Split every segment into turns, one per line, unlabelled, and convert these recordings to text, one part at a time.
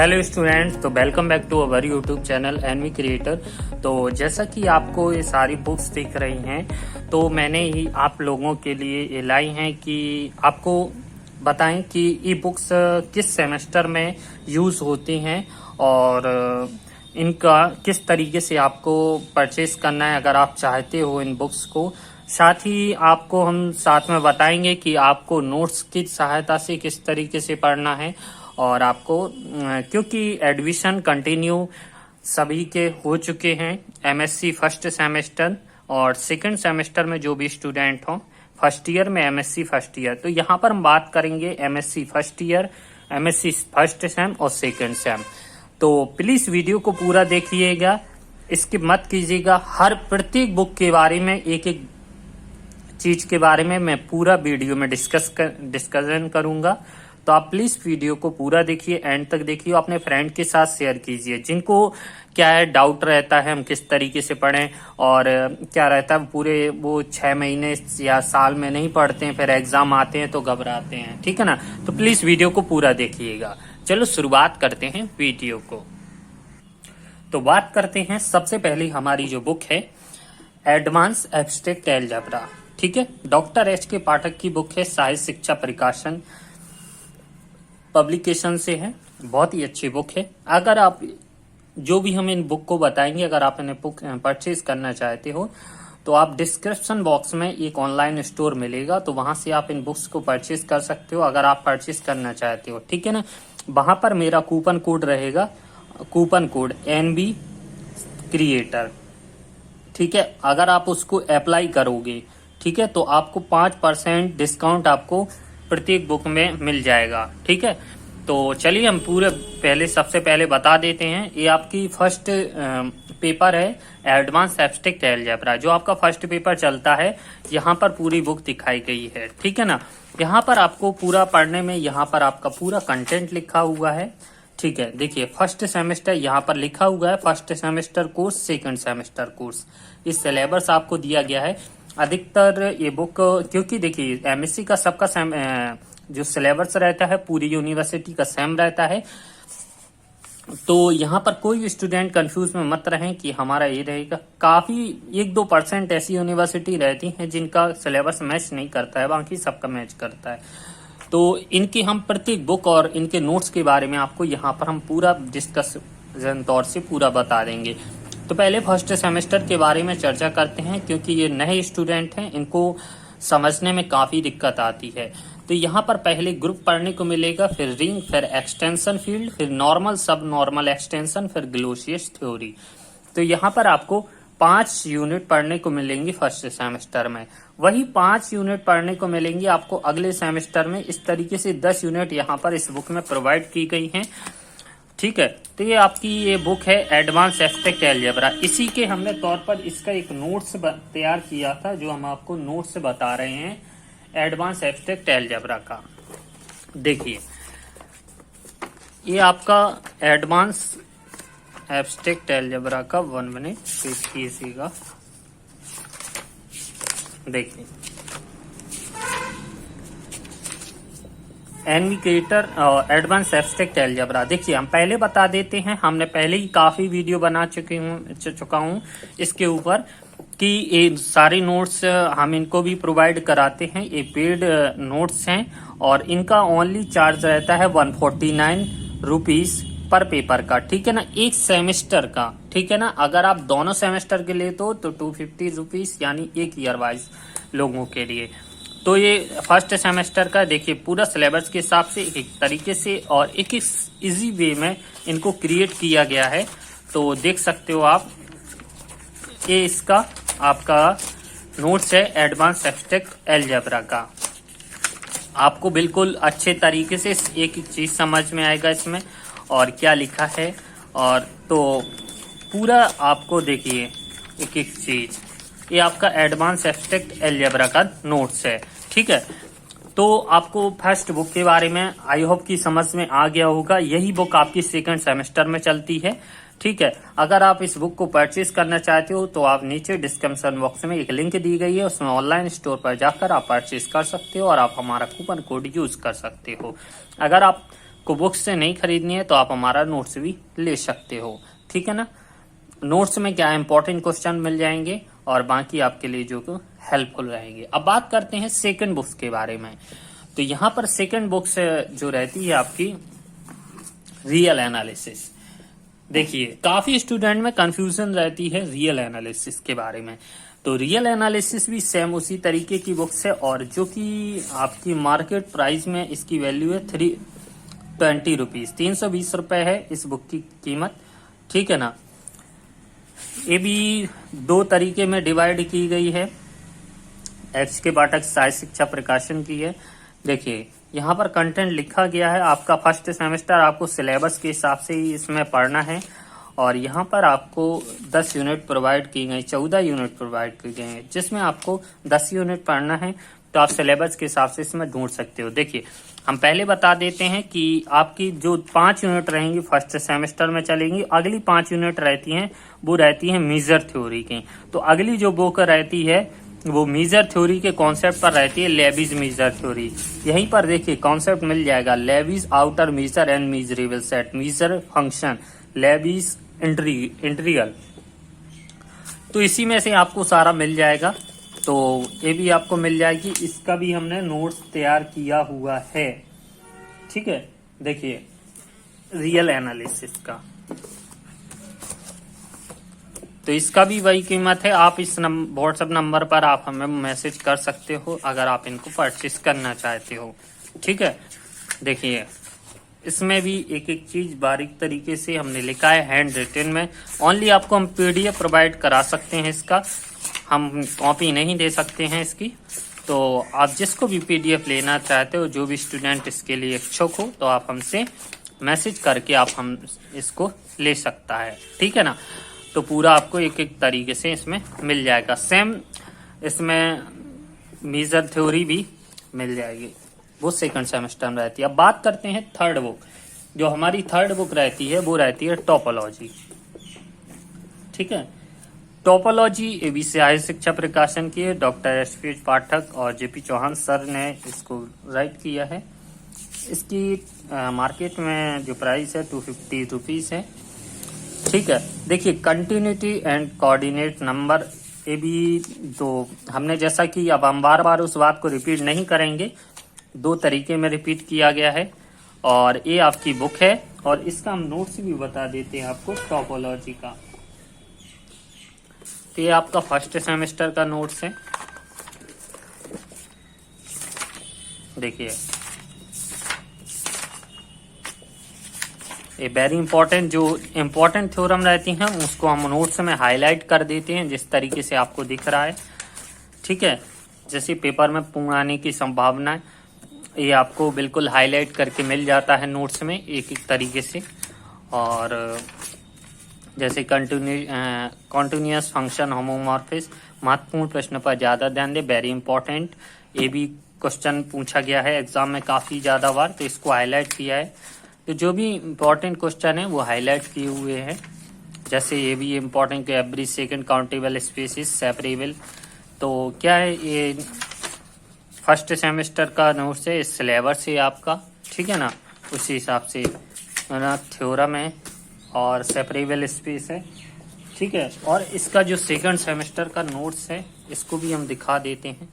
Hello students, तो welcome back to our YouTube channel NV creator. तो जैसा कि आपको ये सारी बुक्स दिख रही हैं, तो मैंने ही आप लोगों के लिए ये लाई हैं कि आपको बताएं कि ये बुक्स किस सेमेस्टर में यूज़ होती हैं और इनका किस तरीके से आपको परचेस करना है अगर आप चाहते हो इन बुक्स को। साथ ही आपको हम साथ में बताएंगे कि आपको नोट्स की सहायता से किस तरीके से पढ़ना है और आपको क्योंकि एडमिशन कंटिन्यू सभी के हो चुके हैं, एमएससी फर्स्ट सेमेस्टर और सेकंड सेमेस्टर में जो भी स्टूडेंट हों, फर्स्ट ईयर में एमएससी फर्स्ट ईयर। तो यहाँ पर हम बात करेंगे MSc first year, MSc first sem और सेकंड सेम। तो प्लीज वीडियो को पूरा देखिएगा, स्किप मत कीजिएगा। हर प्रत्येक बुक के बारे में एक एक चीज के बारे में मैं पूरा वीडियो में डिस्कशन करूंगा। तो आप प्लीज वीडियो को पूरा देखिए, एंड तक देखिए, अपने फ्रेंड के साथ शेयर कीजिए जिनको क्या है डाउट रहता है हम किस तरीके से पढ़ें और क्या रहता है पूरे वो 6 महीने या साल में नहीं पढ़ते हैं, फिर एग्जाम आते हैं तो घबराते हैं। ठीक है ना, तो प्लीज वीडियो को पूरा देखिएगा। चलो शुरुआत करते हैं वीडियो को। तो बात करते हैं सबसे पहले हमारी जो बुक है एडवांस एब्स्ट्रैक्ट अलजेब्रा। ठीक है, डॉक्टर एच के पाठक की बुक है, साहित्य शिक्षा प्रकाशन पब्लिकेशन से है। बहुत ही अच्छी बुक है। अगर आप जो भी हम इन बुक को बताएंगे, अगर आप इन्हें बुक परचेज करना चाहते हो तो आप डिस्क्रिप्शन बॉक्स में एक ऑनलाइन स्टोर मिलेगा, तो वहां से आप इन बुक्स को परचेज कर सकते हो अगर आप परचेज करना चाहते हो। ठीक है ना, वहां पर मेरा कूपन कोड रहेगा, कूपन कोड एनबी क्रिएटर। ठीक है, अगर आप उसको अप्लाई करोगे, ठीक है, तो आपको 5% डिस्काउंट आपको प्रत्येक बुक में मिल जाएगा। ठीक है, तो चलिए हम पूरे सबसे पहले बता देते हैं। ये आपकी फर्स्ट पेपर है एडवांस एब्स्ट्रैक्ट अलजेब्रा, जो आपका फर्स्ट पेपर चलता है। यहाँ पर पूरी बुक दिखाई गई है। ठीक है ना, यहाँ पर आपको पूरा पढ़ने में यहाँ पर आपका पूरा कंटेंट लिखा हुआ है। ठीक है, देखिए फर्स्ट सेमेस्टर यहाँ पर लिखा हुआ है, first semester course, second semester course. इस सिलेबस आपको दिया गया है। अधिकतर ये बुक, क्योंकि देखिए एमएससी का सबका सेम जो सिलेबस रहता है पूरी यूनिवर्सिटी का सेम रहता है, तो यहाँ पर कोई भी स्टूडेंट कंफ्यूज में मत रहें कि हमारा ये रहेगा। काफी 1-2% ऐसी यूनिवर्सिटी रहती हैं जिनका सिलेबस मैच नहीं करता है, बाकी सबका मैच करता है। तो इनकी हम प्रत्येक बुक और इनके नोट्स के बारे में आपको यहाँ पर हम पूरा डिस्कशन तौर से पूरा बता देंगे। तो पहले फर्स्ट सेमेस्टर के बारे में चर्चा करते हैं, क्योंकि ये नए स्टूडेंट हैं, इनको समझने में काफी दिक्कत आती है। तो यहाँ पर पहले ग्रुप पढ़ने को मिलेगा, फिर रिंग, फिर एक्सटेंशन फील्ड, फिर नॉर्मल, सब नॉर्मल एक्सटेंशन, फिर ग्लोसियस थ्योरी। तो यहाँ पर आपको 5 यूनिट पढ़ने को मिलेंगी फर्स्ट सेमेस्टर में। वही 5 यूनिट पढ़ने को मिलेंगी आपको अगले सेमेस्टर में। इस तरीके से 10 यूनिट यहाँ पर इस बुक में प्रोवाइड की गई हैं। ठीक है, तो ये आपकी ये बुक है एडवांस एब्स्ट्रैक्ट अलजेब्रा। इसी के हमने तौर पर इसका एक नोट्स तैयार किया था, जो हम आपको नोट्स बता रहे हैं एडवांस एब्स्ट्रैक्ट अलजेब्रा का। देखिए ये आपका एडवांस एब्स्ट्रैक्ट अलजेब्रा का 1 मिनट कीजिएगा। देखिए NV creator advance abstract algebra. देखिए हम पहले बता देते हैं, हमने पहले ही काफी वीडियो बना चुका हूँ इसके ऊपर कि ये सारे नोट्स हम इनको भी प्रोवाइड कराते हैं। ये पेड नोट्स हैं और इनका ओनली चार्ज रहता है 149 रुपीज पर पेपर का। ठीक है ना, एक सेमेस्टर का। ठीक है ना, अगर आप दोनों सेमेस्टर के लिए तो 250 रुपीज, यानी एक ईयर वाइज लोगों के लिए। तो ये फर्स्ट सेमेस्टर का देखिए पूरा सिलेबस के हिसाब से एक तरीके से और एक इजी वे में इनको क्रिएट किया गया है। तो देख सकते हो आप, ये इसका आपका नोट्स है एडवांस एब्स्ट्रैक्ट अलजेब्रा का। आपको बिल्कुल अच्छे तरीके से एक एक चीज समझ में आएगा इसमें और क्या लिखा है, और तो पूरा आपको देखिए एक एक चीज। ये आपका एडवांस एब्स्ट्रैक्ट अलजेब्रा का नोट्स है। ठीक है, तो आपको फर्स्ट बुक के बारे में आई होप की समझ में आ गया होगा। यही बुक आपकी सेकंड सेमेस्टर में चलती है। ठीक है, अगर आप इस बुक को परचेज करना चाहते हो तो आप नीचे डिस्क्रिप्शन बॉक्स में एक लिंक दी गई है, उसमें ऑनलाइन स्टोर पर जाकर आप परचेज कर सकते हो और आप हमारा कूपन कोड यूज कर सकते हो। अगर आप आपको बुक्स से नहीं खरीदनी है तो आप हमारा नोट्स भी ले सकते हो, ठीक है ना। नोट्स में क्या इंपॉर्टेंट क्वेश्चन मिल जाएंगे और बाकी आपके लिए जो हेल्पफुल रहेंगे। अब बात करते हैं सेकंड बुक्स के बारे में। तो यहाँ पर सेकंड बुक्स जो रहती है आपकी रियल एनालिसिस। देखिए काफी स्टूडेंट में कंफ्यूजन रहती है रियल एनालिसिस के बारे में। तो रियल एनालिसिस भी सेम उसी तरीके की बुक्स है और जो कि आपकी मार्केट प्राइस में इसकी वैल्यू है 320 रुपीज, 320 रुपए है इस बुक की कीमत, ठीक है ना। ये भी दो तरीके में डिवाइड की गई है। एच के पाठक साहित्य शिक्षा प्रकाशन की है। देखिए यहाँ पर कंटेंट लिखा गया है, आपका फर्स्ट सेमेस्टर आपको सिलेबस के हिसाब से ही इसमें पढ़ना है और यहाँ पर आपको 10 यूनिट प्रोवाइड की गई, 14 यूनिट प्रोवाइड की गए हैं जिसमें आपको 10 यूनिट पढ़ना है। तो आप सिलेबस के हिसाब से इसमें ढूंढ सकते हो। देखिए हम पहले बता देते हैं कि आपकी जो 5 यूनिट रहेंगी फर्स्ट सेमेस्टर में चलेंगी, अगली 5 यूनिट रहती हैं वो रहती हैं मेजर थ्योरी की। तो अगली जो बुक रहती है वो मेजर थ्योरी के कॉन्सेप्ट पर रहती है, लेविज मेजर थ्योरी। यहीं पर देखिए कॉन्सेप्ट मिल जाएगा, Lebesgue outer measure and measurable set, measure function, Lebesgue integral. तो इसी में से आपको सारा मिल जाएगा। तो ये भी आपको मिल जाएगी, इसका भी हमने नोट्स तैयार किया हुआ है, ठीक है। देखिए रियल एनालिसिस का तो इसका भी वही कीमत है। आप इस व्हाट्सएप नंबर पर आप हमें मैसेज कर सकते हो अगर आप इनको परचेस करना चाहते हो, ठीक है। देखिए इसमें भी एक एक चीज बारीक तरीके से हमने लिखा है हैंड रिटन में। ओनली आपको हम पीडीएफ प्रोवाइड करा सकते हैं इसका, हम कॉपी नहीं दे सकते हैं इसकी। तो आप जिसको भी पीडीएफ लेना चाहते हो, जो भी स्टूडेंट इसके लिए इच्छुक हो, तो आप हमसे मैसेज करके आप हम इसको ले सकता है, ठीक है ना। तो पूरा आपको एक एक तरीके से इसमें मिल जाएगा। सेम इसमें मेजर थ्योरी भी मिल जाएगी, वो सेकंड सेमेस्टर में रहती है। अब बात करते हैं थर्ड बुक। जो हमारी थर्ड बुक रहती है वो रहती है टोपोलॉजी, ठीक है। टोपोलॉजी एबी साहित्य शिक्षा प्रकाशन की है, डॉक्टर एस.पी. पाठक और जेपी चौहान सर ने इसको राइट किया है। इसकी मार्केट में जो प्राइस है 250 रुपीज है, ठीक है। देखिए कंटिन्यूटी एंड कोऑर्डिनेट नंबर, ये भी तो हमने जैसा कि अब हम बार बार उस बात को रिपीट नहीं करेंगे, दो तरीके में रिपीट किया गया है। और ये आपकी बुक है और इसका हम नोट्स भी बता देते हैं आपको टोपोलॉजी का। तो ये आपका फर्स्ट सेमेस्टर का नोट्स है। देखिए ये वेरी इंपॉर्टेंट, जो इम्पोर्टेंट थ्योरम रहती हैं उसको हम नोट्स में हाईलाइट कर देते हैं जिस तरीके से आपको दिख रहा है, ठीक है। जैसे पेपर में पूर्ण आने की संभावना है, ये आपको बिल्कुल हाईलाइट करके मिल जाता है नोट्स में एक एक तरीके से। और जैसे कंटिन्यूअस फंक्शन होमोमॉर्फिस, महत्वपूर्ण प्रश्न पर ज्यादा ध्यान दे, वेरी इंपॉर्टेंट। ये भी क्वेश्चन पूछा गया है एग्जाम में काफी ज्यादा बार, तो इसको हाईलाइट किया है। तो जो भी इम्पोर्टेंट क्वेश्चन है वो हाईलाइट किए हुए हैं। जैसे ये भी इम्पोर्टेंट कि every second countable spaces separable. तो क्या है, ये फर्स्ट सेमेस्टर का नोट्स है, इस सिलेबस से आपका, ठीक है ना। उसी हिसाब से थ्योरम है और सेपरेबल स्पेस है, ठीक है। और इसका जो सेकंड सेमेस्टर का नोट्स है इसको भी हम दिखा देते हैं।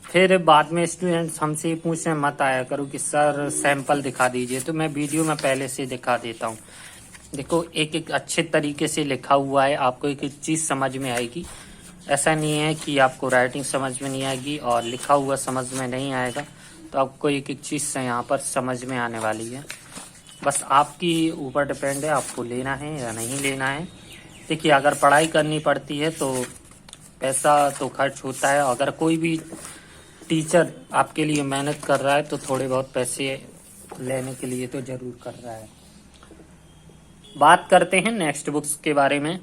फिर बाद में स्टूडेंट्स हमसे पूछने मत आया करो कि सर सैंपल दिखा दीजिए, तो मैं वीडियो में पहले से दिखा देता हूँ। देखो एक एक अच्छे तरीके से लिखा हुआ है, आपको एक एक चीज समझ में आएगी। ऐसा नहीं है कि आपको राइटिंग समझ में नहीं आएगी और लिखा हुआ समझ में नहीं आएगा, तो आपको एक एक चीज से यहाँ पर समझ में आने वाली है। बस आपकी ऊपर डिपेंड है आपको लेना है या नहीं लेना है। देखिए अगर पढ़ाई करनी पड़ती है तो पैसा तो खर्च होता है, अगर कोई भी टीचर आपके लिए मेहनत कर रहा है तो थोड़े बहुत पैसे लेने के लिए तो जरूर कर रहा है। बात करते हैं नेक्स्ट बुक्स के बारे में,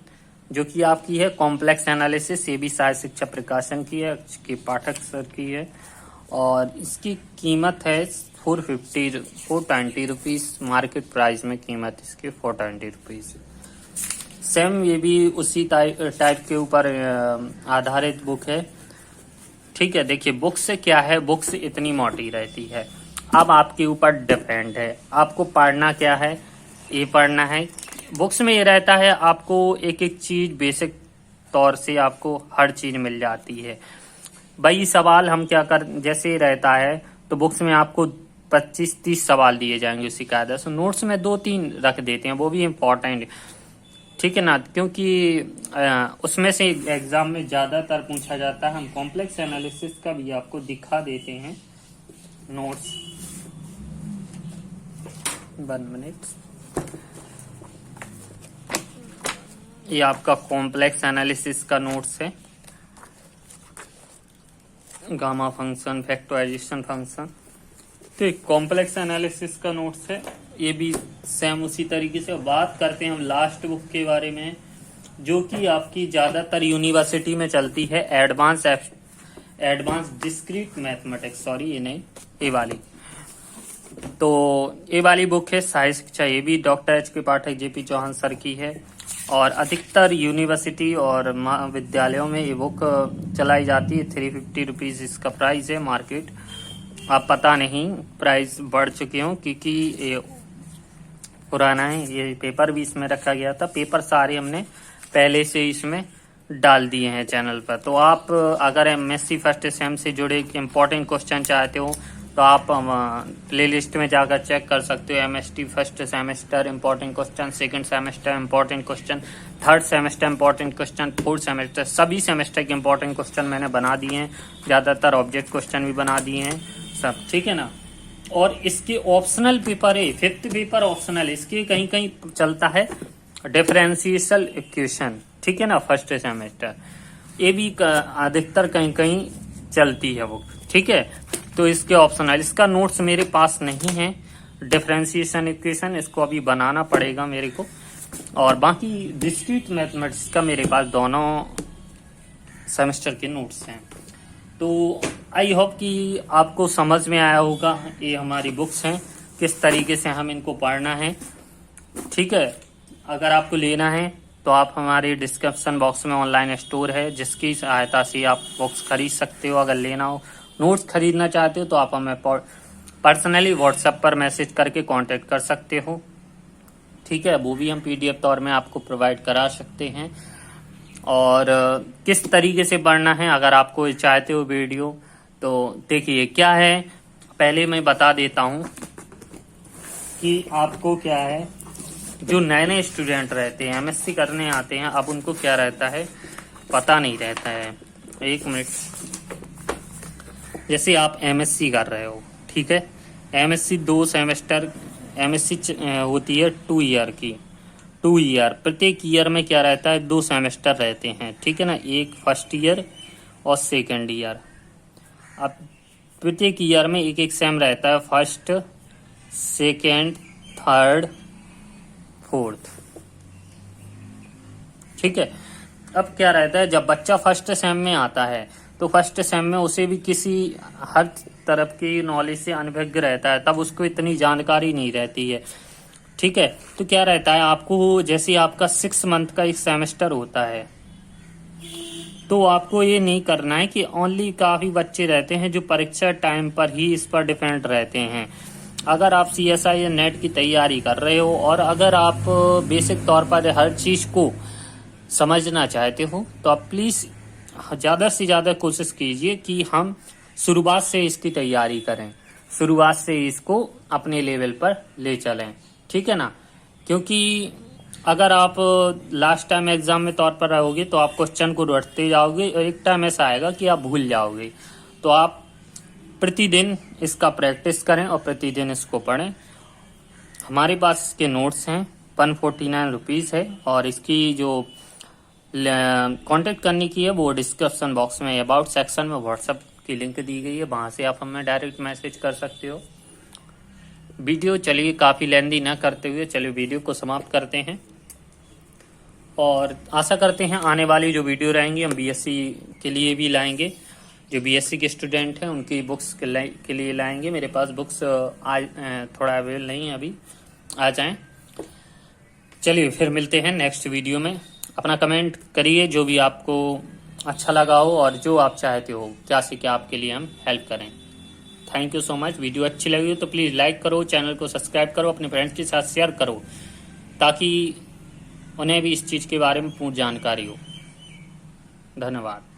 जो कि आपकी है कॉम्प्लेक्स एनालिसिस, ये भी साहित्य शिक्षा प्रकाशन की है, इसकी पाठक सर की है और इसकी कीमत है 420 रुपीज, मार्केट प्राइस में कीमत इसकी 420 रुपीज। सेम ये भी उसी टाइप के ऊपर आधारित बुक है, ठीक है। देखिए बुक्स से क्या है, बुक्स इतनी मोटी रहती है, अब आपके ऊपर डिपेंड है, आपको पढ़ना क्या है, ये पढ़ना है। बुक्स में ये रहता है आपको एक एक चीज बेसिक तौर से आपको हर चीज मिल जाती है। वही सवाल हम क्या कर, जैसे रहता है तो बुक्स में आपको 25-30 सवाल दिए जाएंगे उसी कायदे से। नोट्स में 2-3 रख देते हैं, वो भी इम्पोर्टेंट, ठीक है ना, क्योंकि उसमें से एग्जाम में ज्यादातर पूछा जाता है। हम कॉम्प्लेक्स एनालिसिस का भी आपको दिखा देते हैं नोट्स। 1 मिनट, ये आपका कॉम्प्लेक्स एनालिसिस का नोट्स है, गामा फंक्शन, फैक्टराइजेशन फंक्शन। तो कॉम्प्लेक्स एनालिसिस का नोट्स है, ये भी सेम उसी तरीके से। बात करते हैं हम लास्ट बुक के बारे में, जो कि आपकी ज्यादातर यूनिवर्सिटी में चलती है, एडवांस डिस्क्रीट मैथमेटिक्स, सॉरी ये नहीं, ये वाली। तो ये वाली बुक है साहित्य शिक्षा, ये भी डॉक्टर एच के पाठक जेपी चौहान सर की है, और अधिकतर यूनिवर्सिटी और महाविद्यालयों में ये बुक चलाई जाती है। 350 रुपीज इसका प्राइस है। मार्केट आप पता नहीं, प्राइस बढ़ चुके हों, क्योंकि ये पुराना है। ये पेपर भी इसमें रखा गया था, पेपर सारे हमने पहले से इसमें डाल दिए हैं चैनल पर। तो आप अगर एमएससी फर्स्ट सेम से जुड़े इम्पोर्टेंट क्वेश्चन चाहते हो तो आप प्ले लिस्ट में जाकर चेक कर सकते हो। MST first semester important question, second semester important question, third semester important question, fourth semester, सभी सेमेस्टर के इम्पोर्टेंट क्वेश्चन मैंने बना दिए हैं। ज्यादातर ऑब्जेक्ट क्वेश्चन भी बना दिए हैं सब, ठीक है ना। और इसके ऑप्शनल पेपर है, 5th पेपर ऑप्शनल, इसके कहीं कहीं चलता है डिफरेंशियल इक्वेशन, ठीक है ना, फर्स्ट सेमेस्टर, ये भी अधिकतर कहीं कहीं चलती है बुक, ठीक है। तो इसके ऑप्शनल, इसका नोट्स मेरे पास नहीं है, डिफरेंशिएशन इक्वेशन, इसको अभी बनाना पड़ेगा मेरे को। और बाकी डिस्क्रीट मैथमेटिक्स का मेरे पास दोनों सेमेस्टर के नोट्स हैं। तो आई होप कि आपको समझ में आया होगा, ये हमारी बुक्स हैं, किस तरीके से हम इनको पढ़ना है, ठीक है। अगर आपको लेना है तो आप हमारे डिस्क्रिप्शन बॉक्स में ऑनलाइन स्टोर है, जिसकी सहायता से आप बुक्स खरीद सकते हो। अगर लेना हो, नोट्स खरीदना चाहते हो तो आप हमें पर्सनली व्हाट्सएप पर मैसेज करके कांटेक्ट कर सकते हो, ठीक है। वो भी हम पीडीएफ तौर में आपको प्रोवाइड करा सकते हैं। और किस तरीके से पढ़ना है, अगर आपको चाहते हो वीडियो, तो देखिए क्या है, पहले मैं बता देता हूं कि आपको क्या है, जो नए नए स्टूडेंट रहते हैं, एमएससी करने आते हैं, अब उनको क्या रहता है, पता नहीं रहता है। एक मिनट, जैसे आप एमएससी कर रहे हो, ठीक है, एमएससी 2 सेमेस्टर एमएससी होती है 2 ईयर की, 2 ईयर, प्रत्येक ईयर में क्या रहता है, 2 सेमेस्टर रहते हैं, ठीक है ना, एक फर्स्ट ईयर और सेकंड ईयर। अब प्रत्येक ईयर में एक एक सेम रहता है, फर्स्ट, सेकंड, थर्ड, फोर्थ, ठीक है। अब क्या रहता है, जब बच्चा फर्स्ट सेम में आता है तो फर्स्ट सेम में उसे भी किसी हर तरफ की नॉलेज से अनभिज्ञ रहता है, तब उसको इतनी जानकारी नहीं रहती है, ठीक है। तो क्या रहता है, आपको जैसे आपका 6 मंथ का एक सेमेस्टर होता है, तो आपको ये नहीं करना है कि ओनली, काफी बच्चे रहते हैं जो परीक्षा टाइम पर ही इस पर डिपेंड रहते हैं। अगर आप सीएसआई या नेट की तैयारी कर रहे हो और अगर आप बेसिक तौर पर हर चीज को समझना चाहते हो, तो आप प्लीज ज्यादा से ज्यादा कोशिश कीजिए कि हम शुरुआत से इसकी तैयारी करें, शुरुआत से इसको अपने लेवल पर ले चलें, ठीक है ना। क्योंकि अगर आप लास्ट टाइम एग्जाम में तौर पर रहोगे तो आप क्वेश्चन को रटते जाओगे और एक टाइम ऐसा आएगा कि आप भूल जाओगे। तो आप प्रतिदिन इसका प्रैक्टिस करें और प्रतिदिन इसको पढ़ें। हमारे पास इसके नोट्स हैं, 149 रुपीज़ है, और इसकी जो कांटेक्ट करने की है वो डिस्क्रिप्शन बॉक्स में अबाउट सेक्शन में व्हाट्सएप की लिंक दी गई है, वहां से आप हमें डायरेक्ट मैसेज कर सकते हो। वीडियो चलिए काफ़ी लेंदी ना करते हुए चलिए वीडियो को समाप्त करते हैं, और आशा करते हैं आने वाली जो वीडियो रहेंगी हम बीएससी के लिए भी लाएंगे। जो बीएससी के स्टूडेंट हैं उनकी बुक्स के लिए लाएंगे। मेरे पास बुक्स आज थोड़ा अवेलेबल नहीं है, अभी आ जाएं। चलिए फिर मिलते हैं नेक्स्ट वीडियो में। अपना कमेंट करिए जो भी आपको अच्छा लगा हो और जो आप चाहते हो क्या से क्या आपके लिए हम हेल्प करें। Thank you so much. Video अच्छी लगी हो तो प्लीज़ लाइक करो, चैनल को सब्सक्राइब करो, अपने फ्रेंड्स के साथ शेयर करो ताकि उन्हें भी इस चीज़ के बारे में पूर्ण जानकारी हो। धन्यवाद।